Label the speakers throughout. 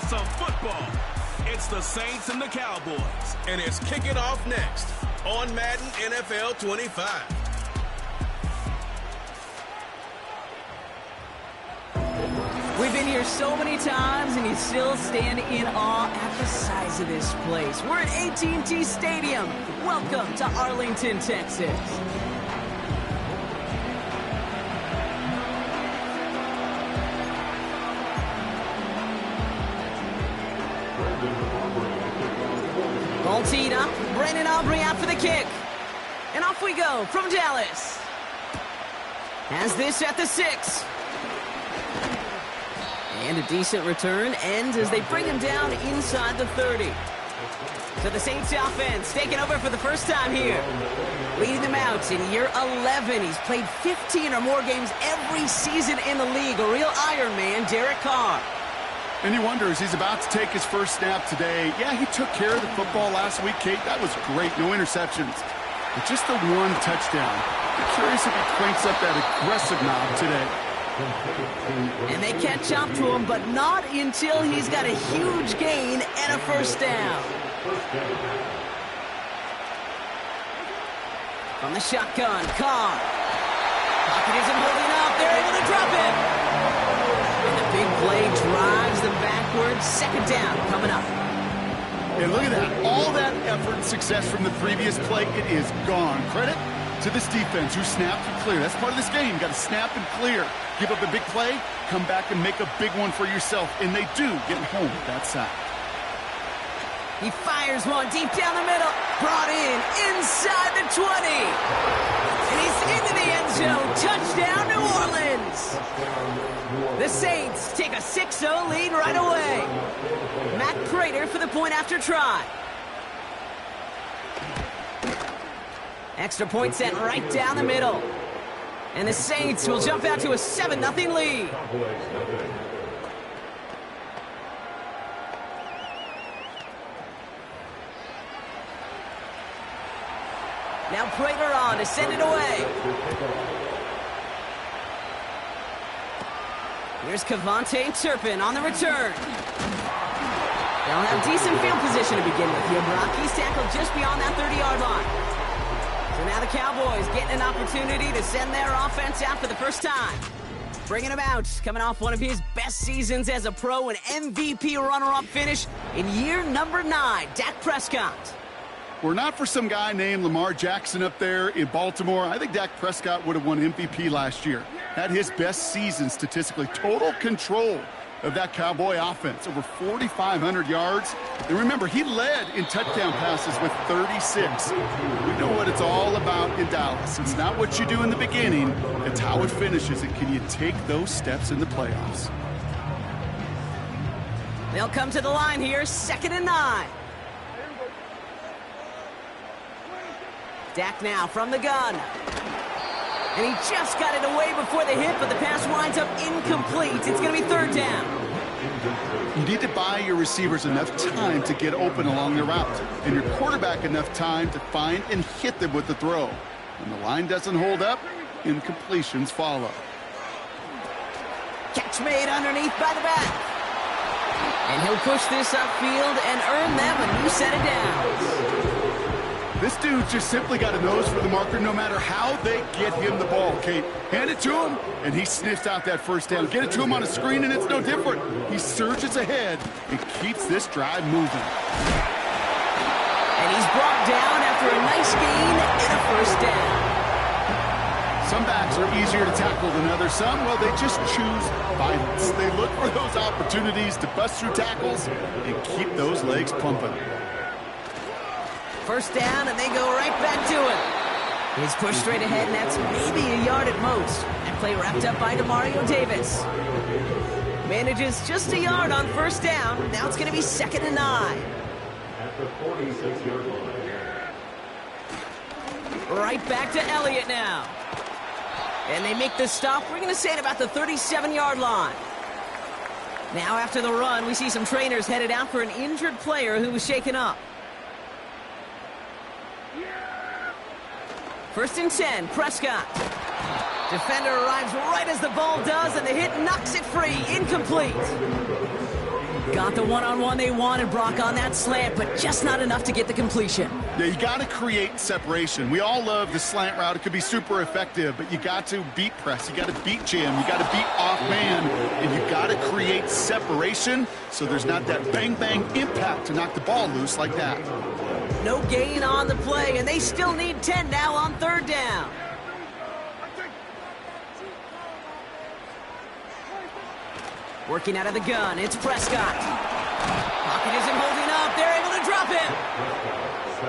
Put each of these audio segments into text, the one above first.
Speaker 1: some football. It's the Saints and the Cowboys, and it's kicking off next on Madden NFL 25.
Speaker 2: We've been here so many times, and you still stand in awe at the size of this place. We're at AT&T Stadium. Welcome to Arlington, Texas. Ball teed up. Brandon Aubrey out for the kick. And off we go from Dallas. Has this at the 6. And a decent return ends as they bring him down inside the 30. So the Saints offense taking over for the first time here. Leading them out in year 11. He's played 15 or more games every season in the league. A real Iron Man, Derek Carr.
Speaker 3: And he wonders, he's about to take his first snap today. Yeah, he took care of the football last week, Kate. That was great. No interceptions. But just the one touchdown. I'm curious if he cranks up that aggressive knob today.
Speaker 2: And they catch up to him, but not until he's got a huge gain and a first down. From the shotgun, Carr. Pocket isn't holding up. They're able to drop it. And the big play drives them backwards. Second down coming up.
Speaker 3: And look at that. All that effort and success from the previous play, it is gone. Credit to this defense who snapped and clear. That's part of this game. Got to snap and clear. Give up a big play, come back and make a big one for yourself. And they do get home with that sack.
Speaker 2: He fires one deep down the middle. Brought in inside the 20. And he's into the end zone. Touchdown, New Orleans. The Saints take a 6-0 lead right away. Matt Prater for the point after try. Extra point set right down the middle. And the Saints will jump out to a 7-0 lead. Now Prater on to send it away. Here's Kevontae Turpin on the return. They'll have decent field position to begin with here, Brock. He's tackled just beyond that 30-yard line. So now the Cowboys getting an opportunity to send their offense out for the first time. Bringing him out, coming off one of his best seasons as a pro, an MVP runner-up finish in year number 9, Dak Prescott.
Speaker 3: Were not for some guy named Lamar Jackson up there in Baltimore, I think Dak Prescott would have won MVP last year. Had his best season statistically. Total control of that Cowboy offense. Over 4,500 yards. And remember, he led in touchdown passes with 36. We know what it's all about in Dallas. It's not what you do in the beginning. It's how it finishes. And can you take those steps in the playoffs?
Speaker 2: They'll come to the line here. 2nd and 9. Dak now from the gun. And he just got it away before the hit, but the pass winds up incomplete. It's going to be 3rd down.
Speaker 3: You need to buy your receivers enough time to get open along the route, and your quarterback enough time to find and hit them with the throw. When the line doesn't hold up, incompletions follow.
Speaker 2: Catch made underneath by the back. And he'll push this upfield and earn them a new set of downs.
Speaker 3: This dude just simply got a nose for the marker no matter how they get him the ball, Kate. Hand it to him, and he sniffs out that first down. Get it to him on a screen, and it's no different. He surges ahead and keeps this drive moving.
Speaker 2: And he's brought down after a nice gain and a first down.
Speaker 3: Some backs are easier to tackle than others. Some, well, they just choose violence. They look for those opportunities to bust through tackles and keep those legs pumping.
Speaker 2: First down, and they go right back to it. He's pushed straight ahead, and that's maybe a yard at most. That play wrapped up by Demario Davis. Manages just a yard on first down. Now it's going to be 2nd and 9.
Speaker 4: At the 46-yard line.
Speaker 2: Right back to Elliott now. And they make the stop. We're going to say at about the 37-yard line. Now after the run, we see some trainers headed out for an injured player who was shaken up. 1st and 10, Prescott. Defender arrives right as the ball does, and the hit knocks it free. Incomplete. Got the one-on-one they wanted, Brock, on that slant, but just not enough to get the completion.
Speaker 3: Yeah, you got to create separation. We all love the slant route. It could be super effective, but you got to beat press. You got to beat jam. You got to beat off man, and you got to create separation so there's not that bang-bang impact to knock the ball loose like that.
Speaker 2: No gain on the play, and they still need 10 now on third down. Working out of the gun, it's Prescott. Pocket isn't holding up. They're able to drop him.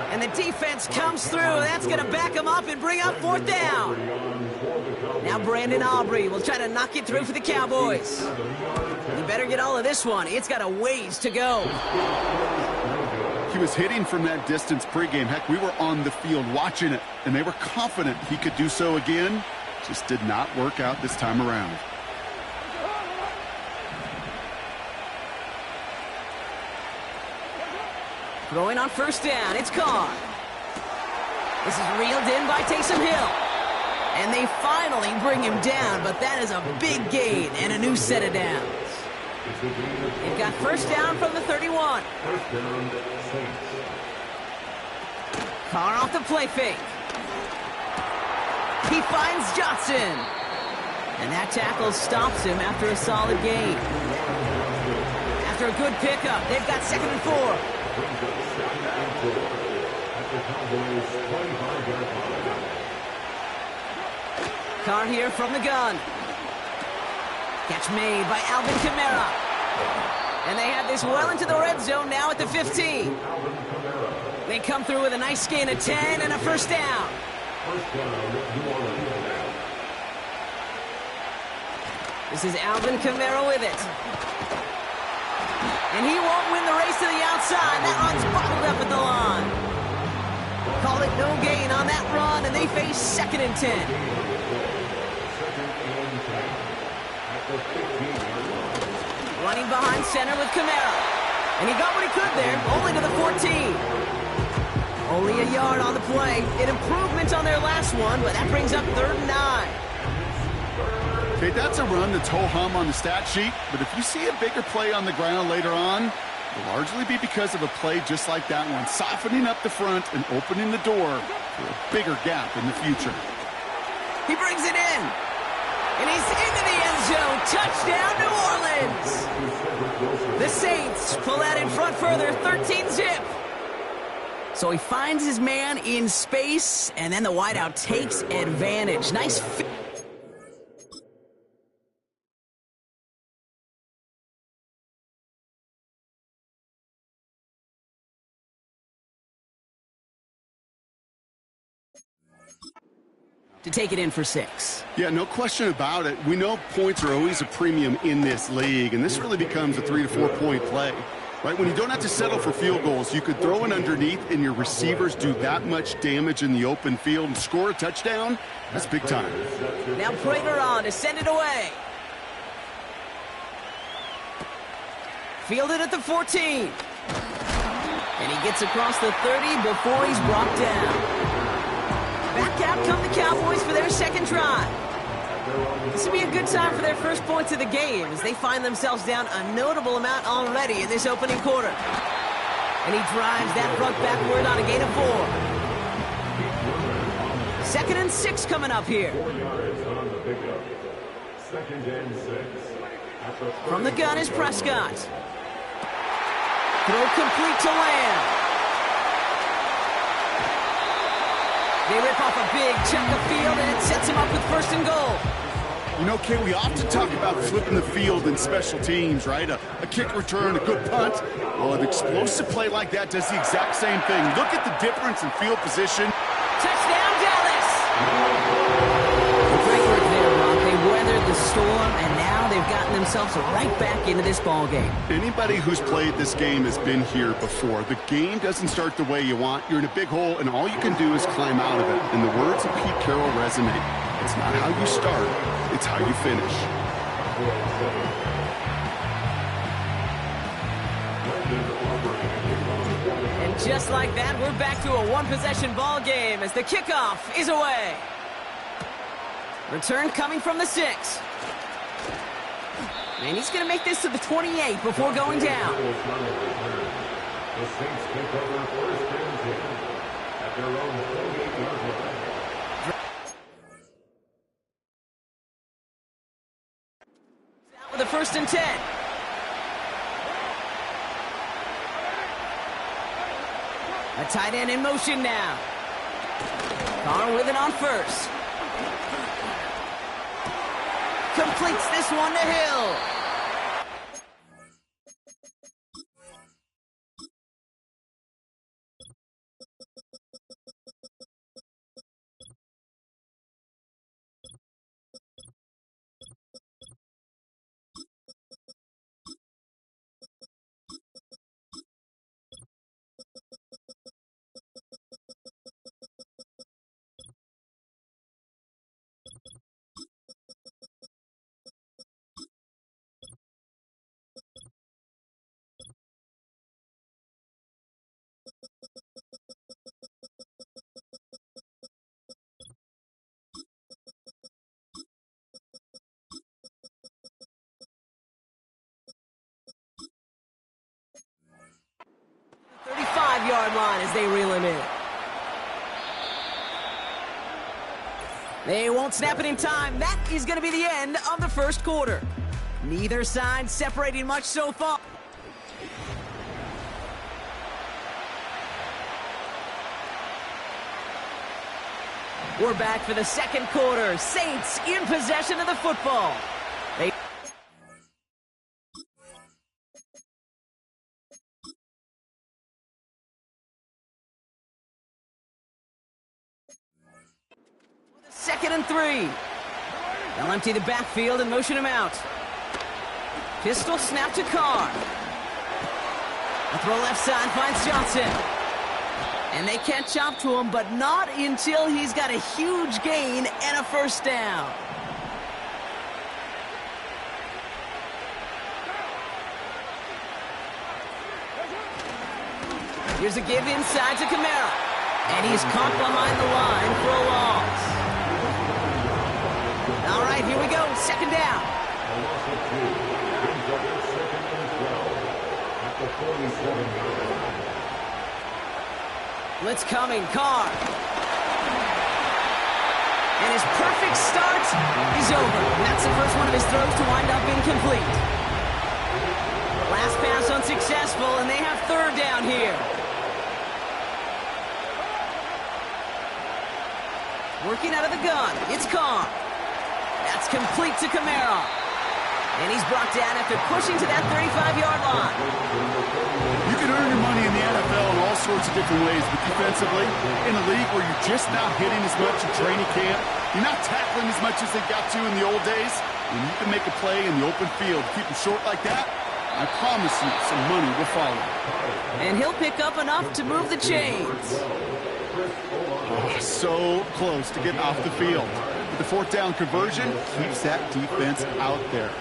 Speaker 2: And the defense comes through. That's going to back him up and bring up fourth down. Now Brandon Aubrey will try to knock it through for the Cowboys. You better get all of this one. It's got a ways to go.
Speaker 3: He was hitting from that distance pregame. Heck, we were on the field watching it, and they were confident he could do so again. Just did not work out this time around.
Speaker 2: Throwing on first down, it's Carr. This is reeled in by Taysom Hill. And they finally bring him down, but that is a big gain and a new set of downs. They've got first down from the 31. Carr off the play fake. He finds Johnson. And that tackle stops him after a solid gain. After a good pickup, they've got 2nd and 4. Carr here from the gun. Catch made by Alvin Kamara. And they have this well into the red zone now at the 15. They come through with a nice gain of 10 and a first down. This is Alvin Kamara with it. And he won't win the race to the outside. That run's bottled up at the line. Call it no gain on that run, and they face 2nd and 10. Running behind center with Kamara. And he got what he could there, only to the 14. Only a yard on the play. An improvement on their last one, but that brings up 3rd and 9.
Speaker 3: Okay, that's a run that's ho-hum on the stat sheet, but if you see a bigger play on the ground later on, it'll largely be because of a play just like that one, softening up the front and opening the door for a bigger gap in the future.
Speaker 2: He brings it in, and he's into the end zone. Touchdown, New Orleans! The Saints pull out in front further, 13-zip. So he finds his man in space, and then the wideout takes advantage. Nice to take it in for 6.
Speaker 3: Yeah, no question about it. We know points are always a premium in this league, and this really becomes a 3 to 4 point play. Right, when you don't have to settle for field goals, you could throw it underneath and your receivers do that much damage in the open field and score a touchdown. That's big time.
Speaker 2: Now Prater on to send it away. Fielded at the 14. And he gets across the 30 before he's brought down. Back out come the Cowboys for their 2nd drive. This will be a good time for their first points of the game as they find themselves down a notable amount already in this opening quarter. And he drives that front backward on a gain of 4. 2nd and 6 coming up here. From the gun is Prescott. Throw complete to Lamb. They rip off a big chunk of field, and it sets him up with 1st and goal.
Speaker 3: You know, Kay, we often talk about flipping the field in special teams, right? A kick return, a good punt. Well, an explosive play like that does the exact same thing. Look at the difference in field position.
Speaker 2: Touchdown, Dallas! Great work there, Brock. They weathered the storm, and now they've gotten themselves right back into this ball game.
Speaker 3: Anybody who's played this game has been here before. The game doesn't start the way you want. You're in a big hole, and all you can do is climb out of it. And the words of Pete Carroll resonate. It's not how you start, it's how you finish.
Speaker 2: And just like that, we're back to a one-possession ball game as the kickoff is away. Return coming from the 6. And he's going to make this to the 28 before going down.
Speaker 4: The Saints take over first and 10 at their own 28-yard line.
Speaker 2: With a 1st and 10. A tight end in motion now. Carr with it on 1st. Completes this one to Hill. Yard line as they reel him in. They won't snap it in time. That is going to be the end of the 1st quarter. Neither side separating much so far. We're back for the 2nd quarter. Saints in possession of the football. They Second and 3. They'll empty the backfield and motion him out. Pistol snap to Carr. A throw left side finds Johnson. And they can't chop to him, but not until he's got a huge gain and a 1st down. Here's a give inside to Kamara. And he's caught behind the line for a loss. All right, here we go. 2nd down.
Speaker 4: A loss of 2. Brings up 2nd and 12 at the 47-yard line.
Speaker 2: Blitz coming. Carr. And his perfect start is over. That's the first one of his throws to wind up incomplete. Last pass unsuccessful, and they have 3rd down here. Working out of the gun. It's Carr. That's complete to Kamara. And he's brought down after pushing to that 35-yard line.
Speaker 3: You can earn your money in the NFL in all sorts of different ways, but defensively, in a league where you're just not hitting as much in training camp, you're not tackling as much as they got to in the old days, when you can make a play in the open field, keep it short like that, I promise you some money will follow.
Speaker 2: And he'll pick up enough to move the chains.
Speaker 3: Oh, so close to getting off the field. But the 4th down conversion keeps that defense out there.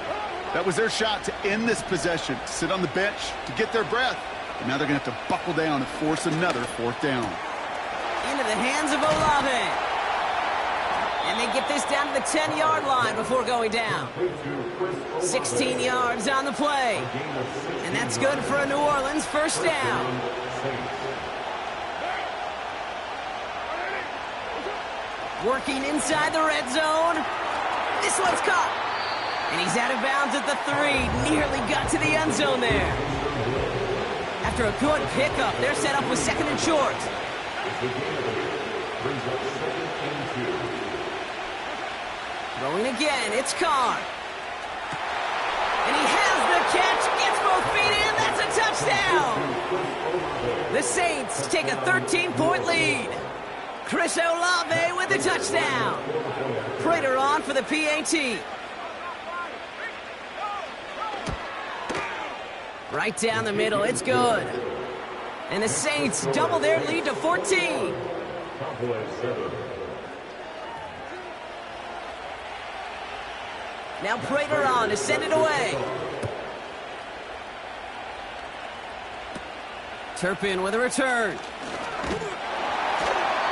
Speaker 3: That was their shot to end this possession, to sit on the bench, to get their breath. And now they're going to have to buckle down and force another 4th down.
Speaker 2: Into the hands of Olave. And they get this down to the 10-yard line before going down. 16 yards on the play. And that's good for a New Orleans 1st down. Working inside the red zone. This one's caught. And he's out of bounds at the 3. Nearly got to the end zone there. After a good pickup, they're set up with 2nd and short. Throwing again, it's Carr. And he has the catch, gets both feet in, that's a touchdown! The Saints take a 13-point lead. Chris Olave with the touchdown. Prater on for the PAT. Right down the middle, it's good. And the Saints double their lead to 14. Now Prater on to send it away. Turpin with a return.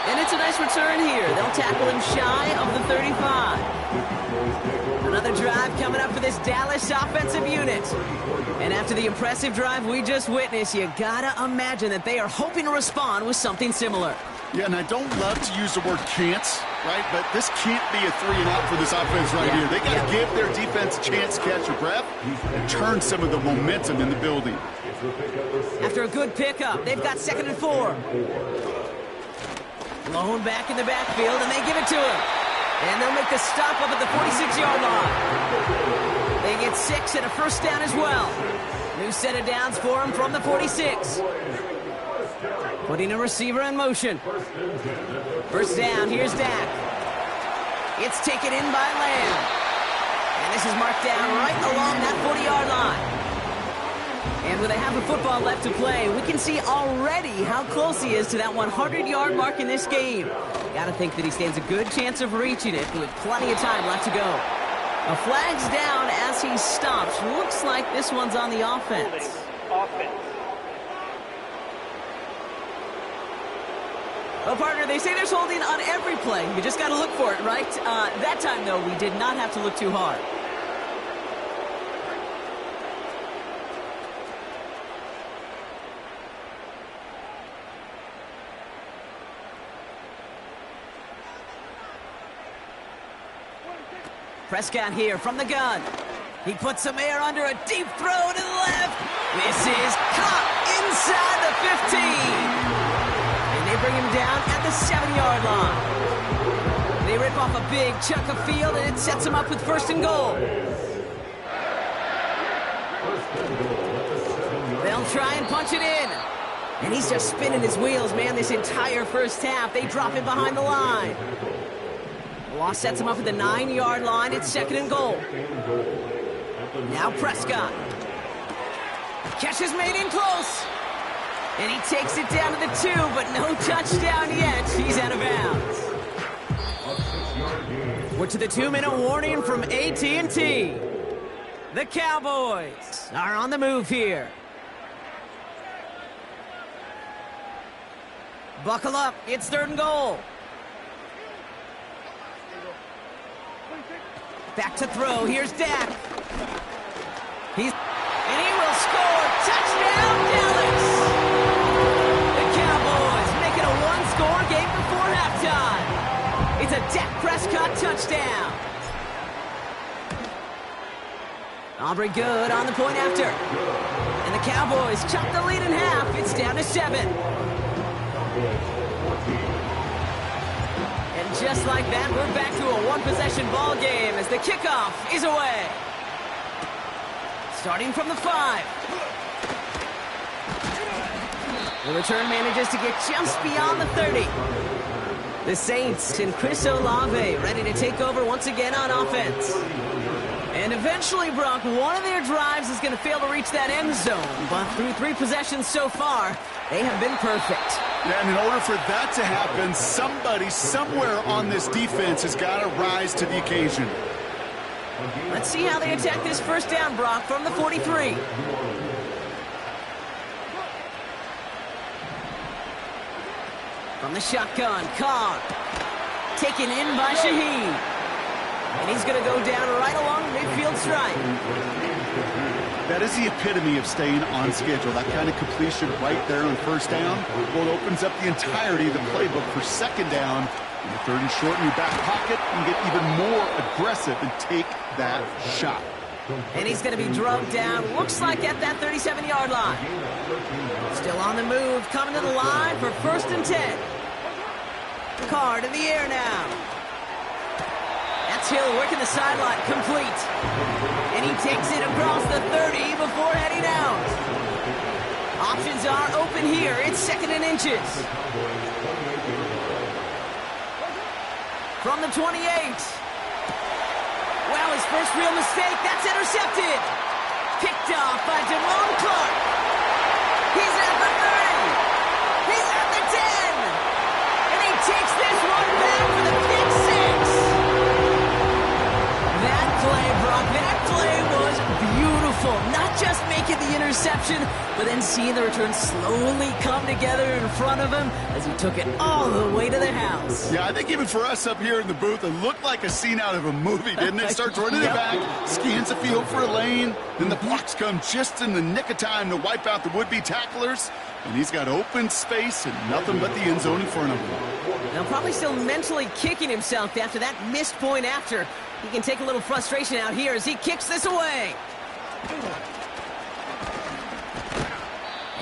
Speaker 2: And And it's a nice return here. They'll tackle him shy of the 35. Another drive coming up for this Dallas offensive unit. And after the impressive drive we just witnessed, you gotta imagine that they are hoping to respond with something similar.
Speaker 3: Yeah, and I don't love to use the word can't, right? But this can't be a 3-and-out for this offense right here. They got to give their defense a chance to catch their breath and turn some of the momentum in the building.
Speaker 2: After a good pickup, they've got 2nd and 4. Blown back in the backfield, and they give it to him. And they'll make the stop up at the 46-yard line. They get 6 and a first down as well. New set of downs for him from the 46. Putting a receiver in motion. First down, here's Dak. It's taken in by Lamb. And this is marked down right along that 40-yard line. And with a half a football left to play, we can see already how close he is to that 100-yard mark in this game. Gotta think that he stands a good chance of reaching it with plenty of time left to go. A flag's down as he stops. Looks like this one's on the offense. Well, partner, they say there's holding on every play. You just got to look for it, right? That time, though, we did not have to look too hard. Prescott here from the gun. He puts some air under a deep throw to the left. This is caught inside the 15. They bring him down at the 7-yard line. They rip off a big chunk of field, and it sets him up with 1st and goal. They'll try and punch it in. And he's just spinning his wheels, man, this entire first half. They drop him behind the line. Loss sets him up at the 9-yard line. It's 2nd and goal. Now Prescott. Catch is made in close. And he takes it down to the 2, but no touchdown yet. He's out of bounds. We're to the 2-minute warning from AT&T. The Cowboys are on the move here. Buckle up. It's 3rd and goal. Back to throw. Here's Dak. And he will score. Touchdown, Dallas. Making a one-score game before halftime. It's a Dak Prescott touchdown. Aubrey good on the point after. And the Cowboys chop the lead in half. It's down to 7. And just like that, we're back to a one-possession ball game as the kickoff is away. Starting from the 5. The return manages to get just beyond the 30. The Saints and Chris Olave ready to take over once again on offense. And eventually, Brock, one of their drives is going to fail to reach that end zone. But through 3 possessions so far, they have been perfect.
Speaker 3: Yeah, and in order for that to happen, somebody somewhere on this defense has got to rise to the occasion.
Speaker 2: Let's see how they attack this first down, Brock, from the 43. From the shotgun, Carr. Taken in by Shaheed. And he's going to go down right along the midfield stripe.
Speaker 3: That is the epitome of staying on schedule. That kind of completion right there on first down. Well, it opens up the entirety of the playbook for 2nd down. In the 3rd and short in your back pocket, you get even more aggressive and take that shot.
Speaker 2: And he's going to be drugged down, looks like at that 37-yard line. Still on the move, coming to the line for 1st and 10. Card in the air now. That's Hill working the sideline, complete. And he takes it across the 30 before heading out. Options are open here. It's 2nd and inches. From the 28. Wow, his first real mistake. That's intercepted. Picked off by Damone Clark. He's at the 30. He's at the 10. And he takes this one back for the pick 6. That play, Brock, that play was beautiful. Not just making the interception. reception, but then seeing the return slowly come together in front of him as he took it all the way to the house.
Speaker 3: Yeah, I think even for us up here in the booth, it looked like a scene out of a movie, didn't it? Starts running it back, scans the field for a lane, then the blocks come just in the nick of time to wipe out the would-be tacklers, and he's got open space and nothing but the end zone in front of him.
Speaker 2: Now probably still mentally kicking himself after that missed point after. He can take a little frustration out here as he kicks this away.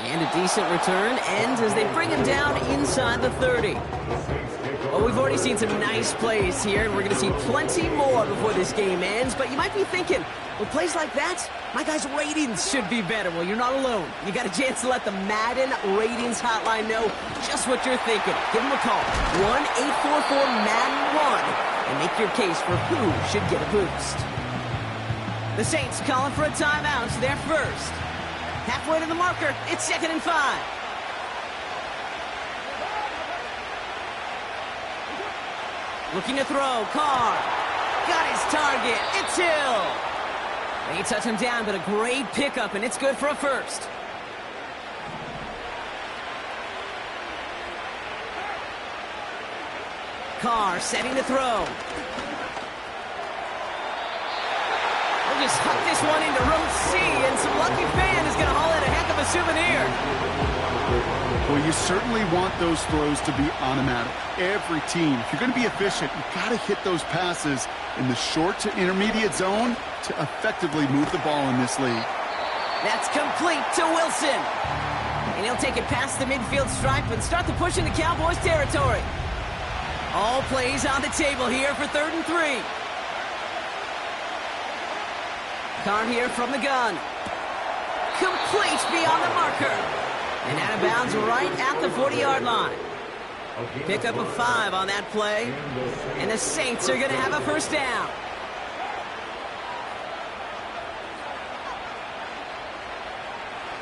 Speaker 2: And a decent return ends as they bring him down inside the 30. Well, we've already seen some nice plays here, and we're going to see plenty more before this game ends. But you might be thinking, with plays like that, my guys' ratings should be better. Well, you're not alone. You got a chance to let the Madden Ratings Hotline know just what you're thinking. Give them a call, 1-844-MADDEN-1, and make your case for who should get a boost. The Saints calling for a timeout. They're first. Halfway to the marker, it's 2nd and 5. Looking to throw, Carr. Got his target, it's Hill. They touch him down, but a great pickup, and it's good for a first. Carr setting to throw. We'll just huck this one into row C, and some lucky fan is going to haul in a heck of a souvenir.
Speaker 3: Well, you certainly want those throws to be automatic. Every team, if you're going to be efficient, you've got to hit those passes in the short to intermediate zone to effectively move the ball in this league.
Speaker 2: That's complete to Wilson. And he'll take it past the midfield stripe and start the push into Cowboys territory. All plays on the table here for 3rd and 3. Carr here from the gun. Complete beyond the marker. And out of bounds right at the 40-yard line. Pick up a 5 on that play. And the Saints are going to have a first down.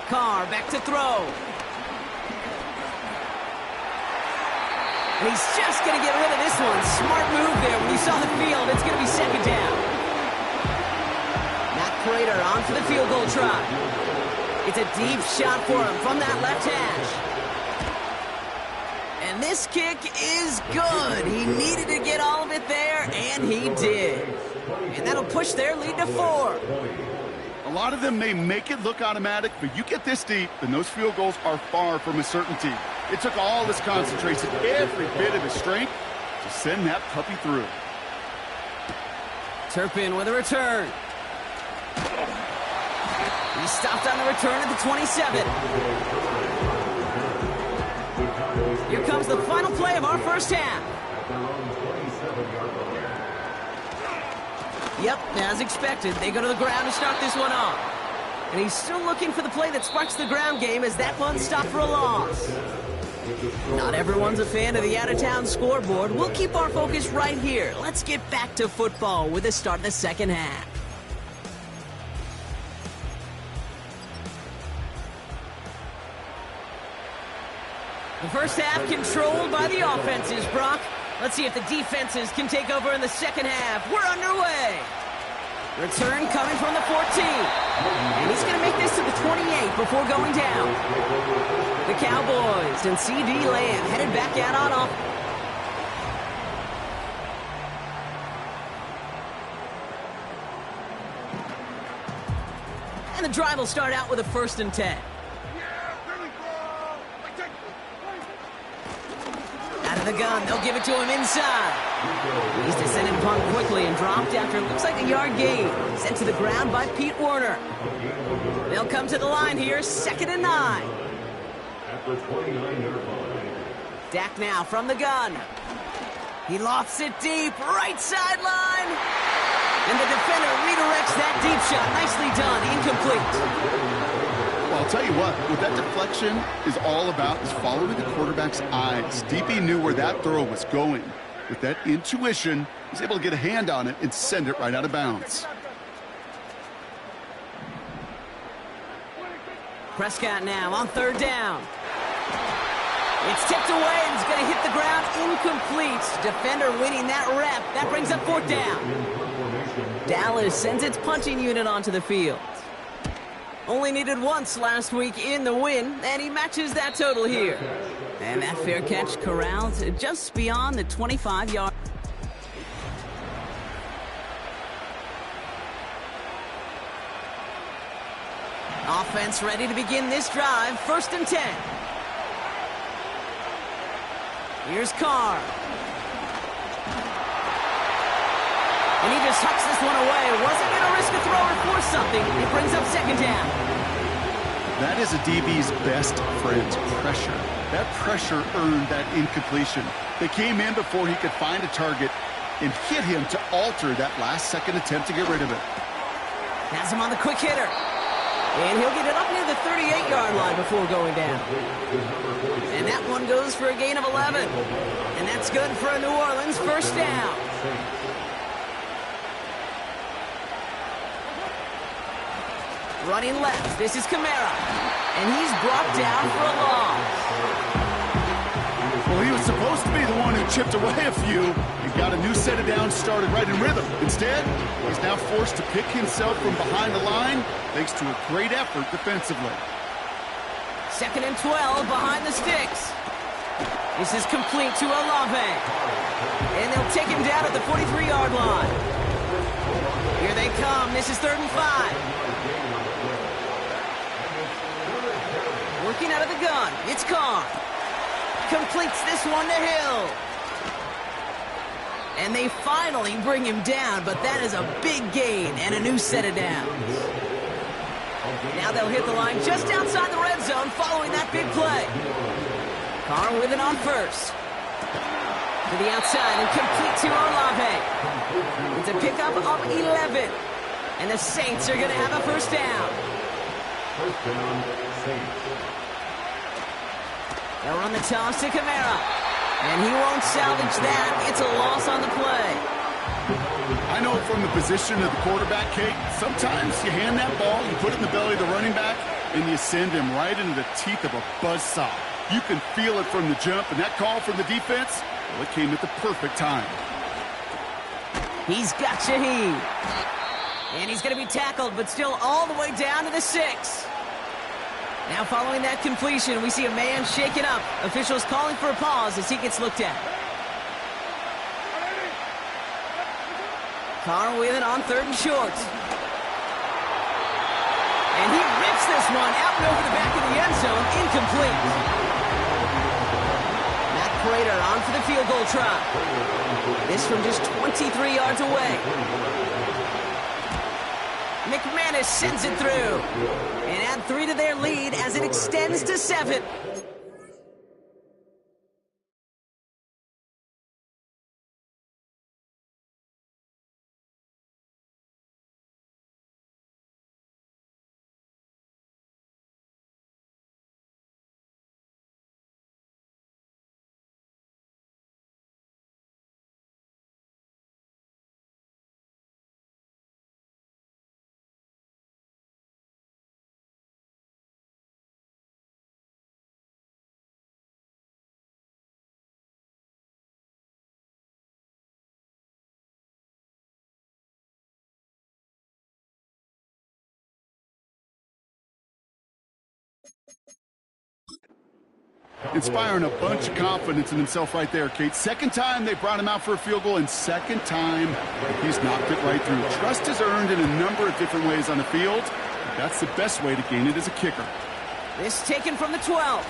Speaker 2: Carr back to throw. And he's just going to get rid of this one. Smart move there. When you saw the field, it's going to be 2nd down. Matt Prater on for the field goal try. It's a deep shot for him from that left hash. And this kick is good. He needed to get all of it there, and he did. And that'll push their lead to 4.
Speaker 3: A lot of them may make it look automatic, but you get this deep, and those field goals are far from a certainty. It took all his concentration, every bit of his strength, to send that puppy through.
Speaker 2: Turpin with a return. He stopped on the return at the 27. Here comes the final play of our first half. Yep, as expected, they go to the ground to start this one off. And he's still looking for the play that sparks the ground game as that one stopped for a loss. Not everyone's a fan of the out-of-town scoreboard. We'll keep our focus right here. Let's get back to football with the start of the second half. The first half controlled by the offenses, Brock. Let's see if the defenses can take over in the second half. We're underway. Return coming from the 14. And he's going to make this to the 28 before going down. The Cowboys and C.D. Lamb headed back out on offense. And the drive will start out with a 1st and 10. Out of the gun, they'll give it to him inside. He's descended upon quickly and dropped after it looks like a yard gain. Sent to the ground by Pete Werner. They'll come to the line here, 2nd and 9. Dak now from the gun. He lofts it deep, right sideline. And the defender redirects that deep shot. Nicely done, incomplete.
Speaker 3: Well, I'll tell you what that deflection is all about is following the quarterback's eyes. DP knew where that throw was going. With that intuition, he's able to get a hand on it and send it right out of bounds.
Speaker 2: Prescott now on 3rd down. It's tipped away and it's going to hit the ground incomplete. Defender winning that rep. That brings up 4th down. Dallas sends its punching unit onto the field. Only needed once last week in the win, and he matches that total here. And that fair catch corralled just beyond the 25-yard. Offense ready to begin this drive, 1st and 10. Here's Carr. And he just tucks this one away. Wasn't going to risk a throw or force something. It brings up 2nd down.
Speaker 3: That is a DB's best friend, pressure. That pressure earned that incompletion. They came in before he could find a target and hit him to alter that last-second attempt to get rid of it.
Speaker 2: Has him on the quick hitter. And he'll get it up near the 38-yard line before going down. And that one goes for a gain of 11. And that's good for a New Orleans 1st down. Running left, this is Kamara. And he's brought down for a loss.
Speaker 3: Well, he was supposed to be the one who chipped away a few and got a new set of downs started right in rhythm. Instead, he's now forced to pick himself from behind the line thanks to a great effort defensively.
Speaker 2: 2nd and 12 behind the sticks. This is complete to Olave. And they'll take him down at the 43-yard line. Here they come. This is 3rd and 5. Working out of the gun. It's Carr. Completes this one to Hill. And they finally bring him down, but that is a big gain and a new set of downs. Now they'll hit the line just outside the red zone following that big play. Carr with it on 1st. To the outside and complete to Olave. It's a pickup of 11. And the Saints are going to have a 1st down.
Speaker 4: 1st down, Saints.
Speaker 2: They'll run the toss to Kamara. And he won't salvage that. It's a loss on the play.
Speaker 3: I know from the position of the quarterback, Kate, sometimes you hand that ball, you put it in the belly of the running back, and you send him right into the teeth of a buzzsaw. You can feel it from the jump, and that call from the defense, well, it came at the perfect time.
Speaker 2: He's got Shaheed. And he's going to be tackled, but still all the way down to the 6. Now following that completion, we see a man shaken up. Officials calling for a pause as he gets looked at. Carr with it on 3rd and short. And he rips this one out and over the back of the end zone, incomplete. Matt Prater on for the field goal try. This from just 23 yards away. McManus sends it through. And add 3 to their lead as it extends to 7.
Speaker 3: Inspiring a bunch of confidence in himself right there, Kate. 2nd time they brought him out for a field goal, and 2nd time he's knocked it right through. Trust is earned in a number of different ways on the field. That's the best way to gain it as a kicker.
Speaker 2: This taken from the 12.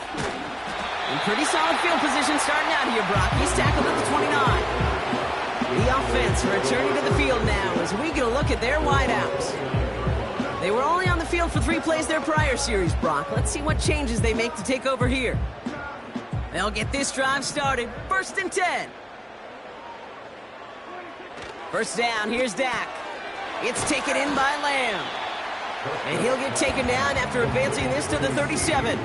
Speaker 2: In pretty solid field position starting out here, Brock. He's tackled at the 29. The offense returning to the field now as we get a look at their wideouts. They were only on the field for 3 plays their prior series, Brock. Let's see what changes they make to take over here. They'll get this drive started. 1st and 10. 1st down, here's Dak. It's taken in by Lamb. And he'll get taken down after advancing this to the 37.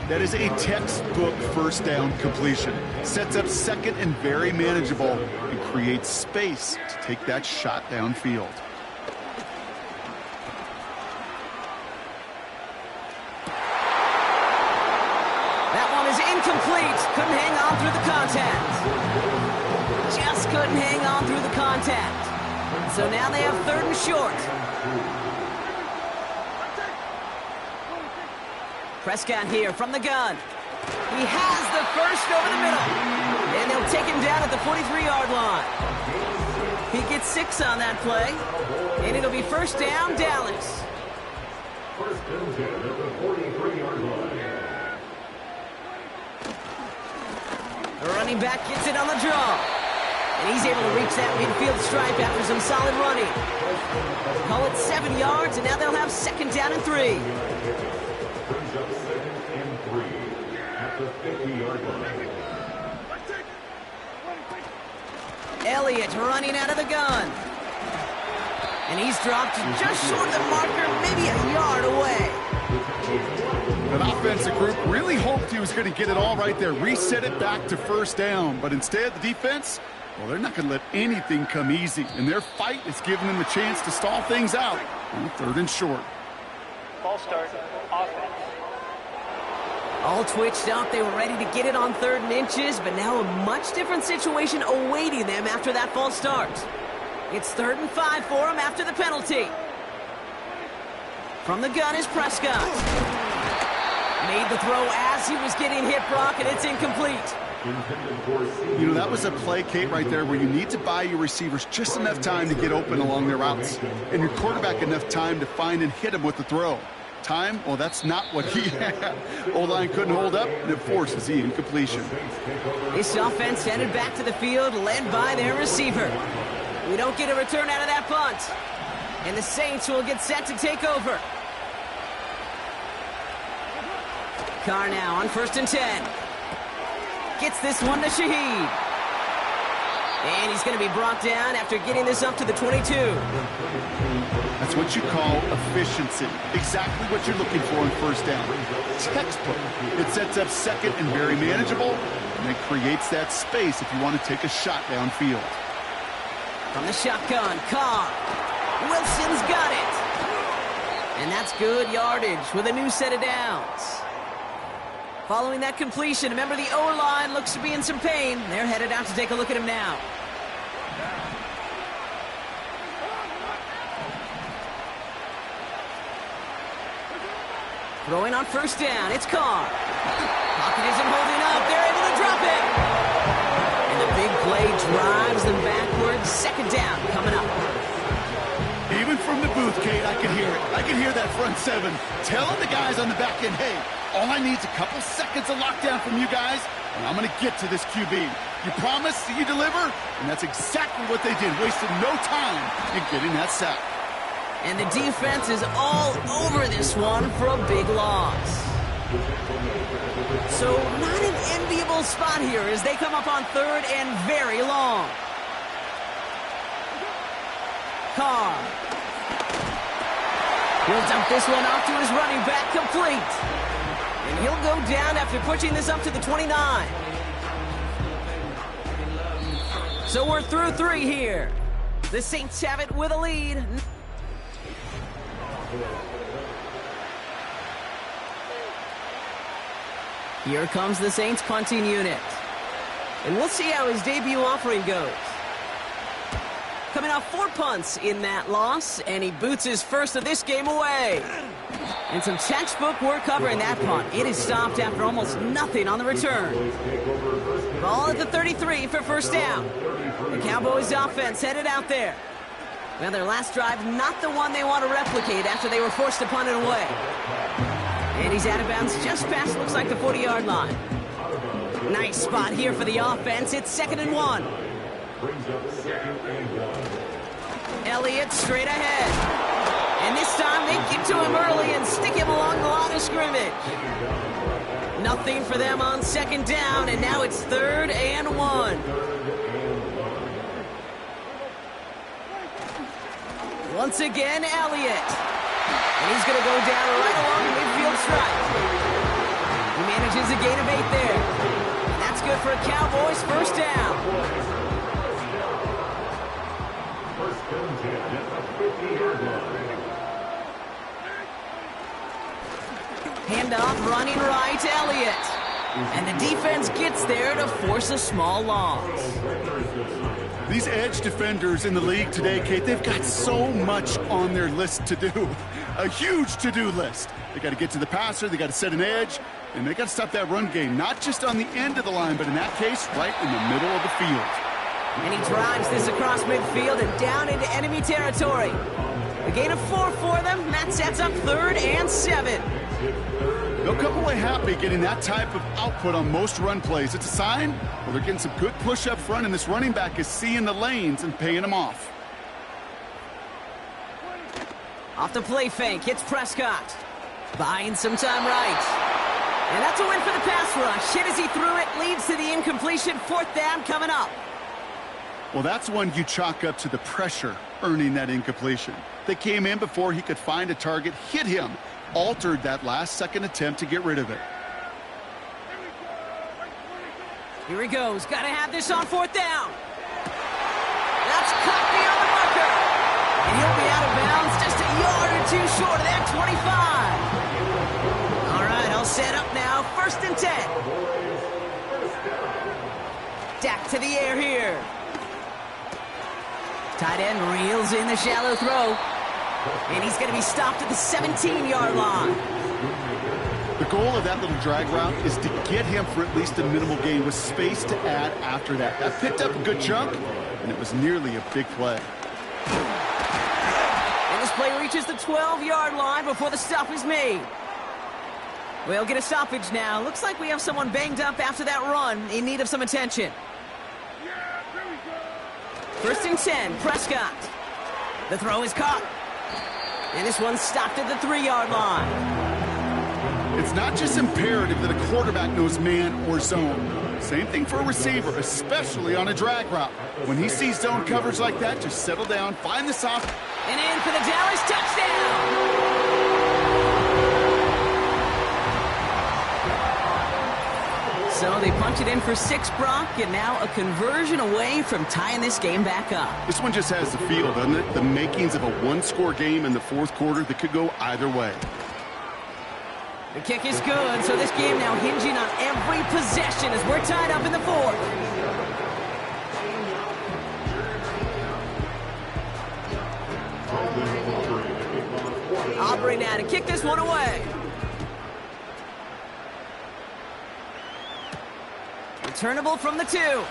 Speaker 3: That is a textbook 1st down completion. Sets up 2nd and very manageable and creates space to take that shot downfield.
Speaker 2: That one is incomplete. Couldn't hang on through the contact. Just couldn't hang on through the contact. So now they have 3rd and short. Prescott here from the gun. He has the first over the middle. And they'll take him down at the 43-yard line. He gets 6 on that play. And it'll be first down, Dallas.
Speaker 4: First and 10 at the 43-yard line.
Speaker 2: The running back gets it on the draw. And he's able to reach that midfield stripe after some solid running. Call it 7 yards, and now they'll have second down and 3.
Speaker 4: Brings up second and 3 at the 50-yard line.
Speaker 2: Elliott running out of the gun. And he's dropped just short of the marker, maybe a yard away.
Speaker 3: That offensive group really hoped he was going to get it all right there, reset it back to first down. But instead, the defense, well, they're not going to let anything come easy. And their fight is giving them a chance to stall things out on 3rd and short.
Speaker 5: Ball start, offense.
Speaker 2: All twitched up, they were ready to get it on 3rd and inches, but now a much different situation awaiting them after that false start. It's 3rd and 5 for them after the penalty. From the gun is Prescott. Made the throw as he was getting hit, Brock, and it's incomplete.
Speaker 3: You know, that was a play, Kate, right there where you need to buy your receivers just enough time to get open along their routes, and your quarterback enough time to find and hit him with the throw. Time, well, that's not what he had. O-line couldn't hold up, and it forces the incompletion.
Speaker 2: This offense headed back to the field, led by their receiver. We don't get a return out of that punt. And the Saints will get set to take over. Carr now on 1st and 10. Gets this one to Shaheed. And he's going to be brought down after getting this up to the 22.
Speaker 3: That's what you call efficiency. Exactly what you're looking for in first down. Textbook. It sets up second and very manageable, and it creates that space if you want to take a shot downfield.
Speaker 2: From the shotgun, Carr. Wilson's got it. And that's good yardage with a new set of downs. Following that completion, remember the O-line looks to be in some pain. They're headed out to take a look at him now. Throwing on first down, it's Carr. Pocket isn't holding up. They're able to drop it. And the big play drives them backwards. Second down coming up.
Speaker 3: Even from the booth, Kate, I can hear it. I can hear that front 7 telling the guys on the back end, hey, all I need is a couple seconds of lockdown from you guys, and I'm going to get to this QB. You promise, you deliver, and that's exactly what they did, wasted no time in getting that sack.
Speaker 2: And the defense is all over this one for a big loss. So not an enviable spot here as they come up on 3rd and very long. Carr. He'll dump this one off to his running back, complete. And he'll go down after pushing this up to the 29. So we're through 3 here. The Saints have it with a lead. Here comes the Saints punting unit. And we'll see how his debut offering goes. Coming off 4 punts in that loss, and he boots his first of this game away. And some textbook work covering that punt. It is stopped after almost nothing on the return. Ball at the 33 for first down. The Cowboys offense headed out there. Well, their last drive, not the one they want to replicate after they were forced to punt it away. And he's out of bounds just past, looks like, the 40-yard line. Nice spot here for the offense. It's 2nd and 1. Elliott straight ahead. And this time they get to him early and stick him along the line of scrimmage. Nothing for them on 2nd down, and now it's 3rd and 1. Once again, Elliott. And he's going to go down right along the midfield stripe. He manages a gain of 8 there. And that's good for a Cowboys first down.
Speaker 4: First and 10 at the 50-yard line.
Speaker 2: Handoff running right, Elliott. And the defense gets there to force a small loss.
Speaker 3: These edge defenders in the league today, Kate, they've got so much on their list to do. A huge to-do list. They got to get to the passer, they got to set an edge, and they got to stop that run game, not just on the end of the line, but in that case, right in the middle of the field.
Speaker 2: And he drives this across midfield and down into enemy territory. A gain of 4 for them. That sets up 3rd and 7.
Speaker 3: They'll come away happy getting that type of output on most run plays. It's a sign, well, they're getting some good push up front, and this running back is seeing the lanes and paying them off.
Speaker 2: Off the play fake, hits Prescott. Buying some time right. And that's a win for the pass rush. Hit as he threw it, leads to the incompletion. 4th down coming up.
Speaker 3: Well, that's one you chalk up to the pressure earning that incompletion. They came in before he could find a target, hit him, altered that last-second attempt to get rid of it.
Speaker 2: Here he goes. Got to have this on 4th down. That's cut beyond the marker. And he'll be out of bounds just a yard or 2 short of that 25. All right, all set up now. 1st and 10. Dak to the air here. Tight end reels in the shallow throw. And he's going to be stopped at the 17-yard line.
Speaker 3: The goal of that little drag route is to get him for at least a minimal gain with space to add after that. That picked up a good chunk, and it was nearly a big play.
Speaker 2: And this play reaches the 12-yard line before the stop is made. We'll get a stoppage now. Looks like we have someone banged up after that run in need of some attention. 1st and 10, Prescott. The throw is caught. And this one's stopped at the 3-yard line.
Speaker 3: It's not just imperative that a quarterback knows man or zone. Same thing for a receiver, especially on a drag route. When he sees zone coverage like that, just settle down, find the soft.
Speaker 2: And in for the Dallas touchdown. So they punch it in for 6, Brock, and now a conversion away from tying this game back up.
Speaker 3: This one just has the feel, doesn't it? The makings of a one-score game in the 4th quarter that could go either way.
Speaker 2: The kick is good, so this game now hinging on every possession as we're tied up in the 4th. Aubrey now to kick this one away. Returnable from the 2.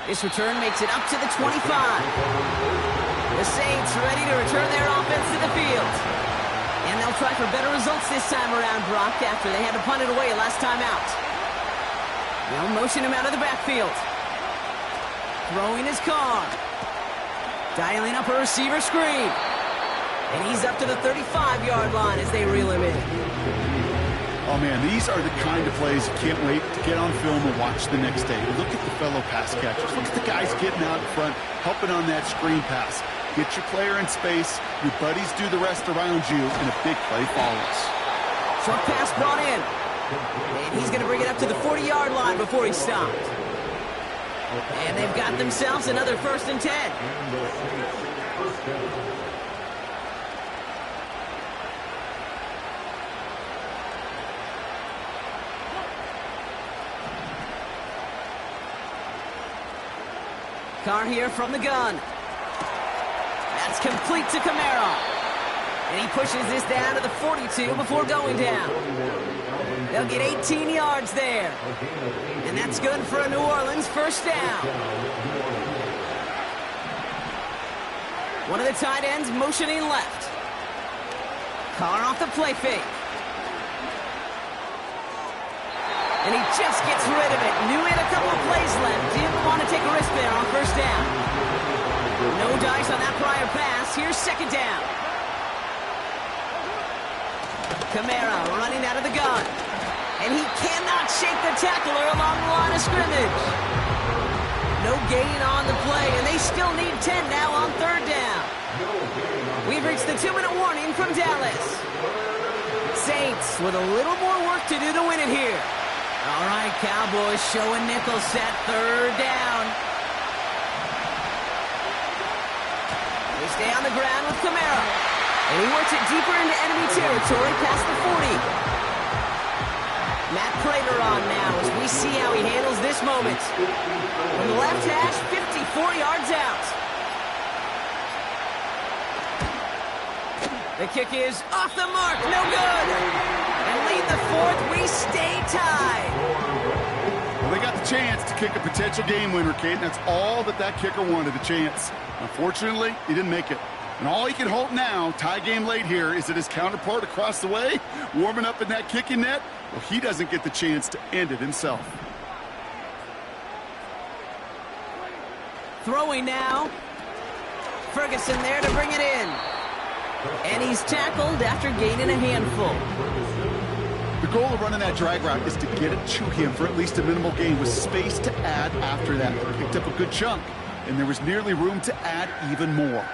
Speaker 2: This return makes it up to the 25. The Saints ready to return their offense to the field. And they'll try for better results this time around, Brock, after they had to punt it away last time out. They'll motion him out of the backfield. Throwing his car. Dialing up a receiver screen. And he's up to the 35-yard line as they reel him in.
Speaker 3: Oh, man, these are the kind of plays you can't wait to get on film and watch the next day. Look at the fellow pass catchers. Look at the guys getting out in front, helping on that screen pass. Get your player in space, your buddies do the rest around you, and a big play follows.
Speaker 2: Short pass brought in. And he's going to bring it up to the 40-yard line before he's stopped. And they've got themselves another 1st and 10. Carr here from the gun. That's complete to Kamara. And he pushes this down to the 42 before going down. They'll get 18 yards there. And that's good for a New Orleans 1st down. One of the tight ends motioning left. Carr off the play fake. And he just gets rid of it. Knew he had a couple of plays left. Didn't want to take a risk there on 1st down. No dice on that prior pass. Here's 2nd down. Kamara running out of the gun. And he cannot shake the tackler along the line of scrimmage. No gain on the play, and they still need 10 now on 3rd down. We've reached the 2-minute warning from Dallas. Saints with a little more work to do to win it here. All right, Cowboys showing nickel set 3rd down. They stay on the ground with Kamara. And he works it deeper into enemy territory past the 40. Matt Prater on now as we see how he handles this moment. From the left hash, 54 yards out. The kick is off the mark, no good. And late in the fourth, we stay tied.
Speaker 3: Well, they got the chance to kick a potential game winner, Kate, and that's all that kicker wanted, a chance. Unfortunately, he didn't make it. And all he can hope now, tie game late here, is that his counterpart across the way, warming up in that kicking net, well, he doesn't get the chance to end it himself.
Speaker 2: Throwing now. Ferguson there to bring it in. And he's tackled after gaining a handful.
Speaker 3: The goal of running that drag route is to get it to him for at least a minimal gain with space to add after that. He picked up a good chunk, and there was nearly room to add even more.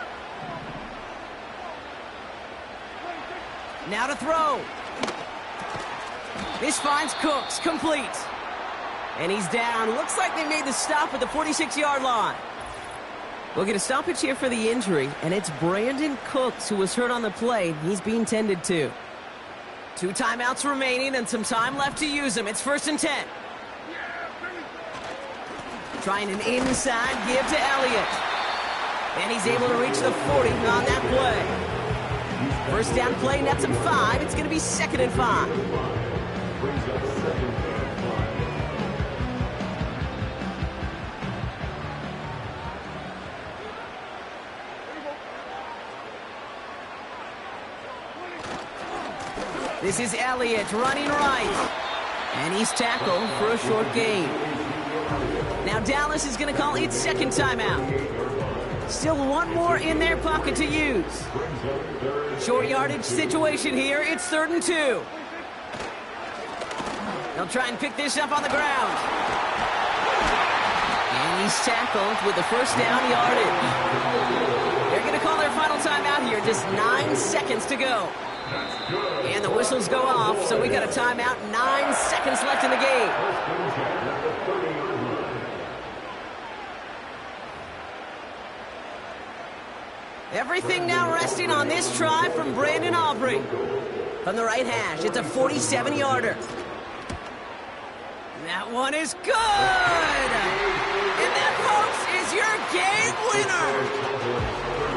Speaker 2: Now to throw. This finds Cooks, complete. And he's down. Looks like they made the stop at the 46-yard line. We'll get a stoppage here for the injury, and it's Brandon Cooks who was hurt on the play. He's being tended to. 2 timeouts remaining and some time left to use them. It's 1st and 10. Trying an inside give to Elliott. And he's able to reach the 40 on that play. First down play, nets him 5. It's going to be 2nd and 5. This is Elliott running right. And he's tackled for a short gain. Now Dallas is going to call its 2nd timeout. Still 1 more in their pocket to use. Short yardage situation here. It's 3rd and 2. They'll try and pick this up on the ground. And he's tackled with the first down yardage. They're going to call their final timeout here. Just 9 seconds to go. And the whistles go off, so we got a timeout. 9 seconds left in the game. Everything now resting on this try from Brandon Aubrey. From the right hash, it's a 47-yarder. That one is good! And that, folks, is your game winner!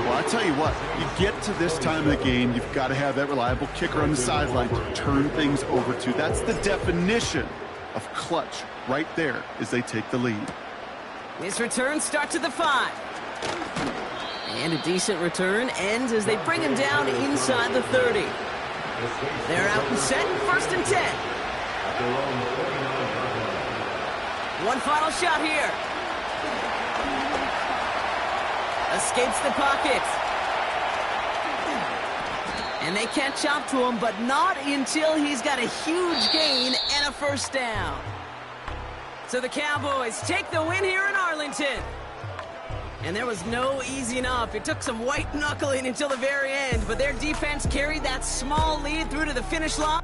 Speaker 3: Well, I tell you what, you get to this time of the game, you've got to have that reliable kicker on the sideline to turn things over to. That's the definition of clutch right there as they take the lead.
Speaker 2: This return starts at the 5. And a decent return ends as they bring him down inside the 30. They're out and set, 1st and 10. One final shot here. Escapes the pocket. And they catch up to him, but not until he's got a huge gain and a first down. So the Cowboys take the win here in Arlington. And there was no easing up. It took some white knuckling until the very end, but their defense carried that small lead through to the finish line.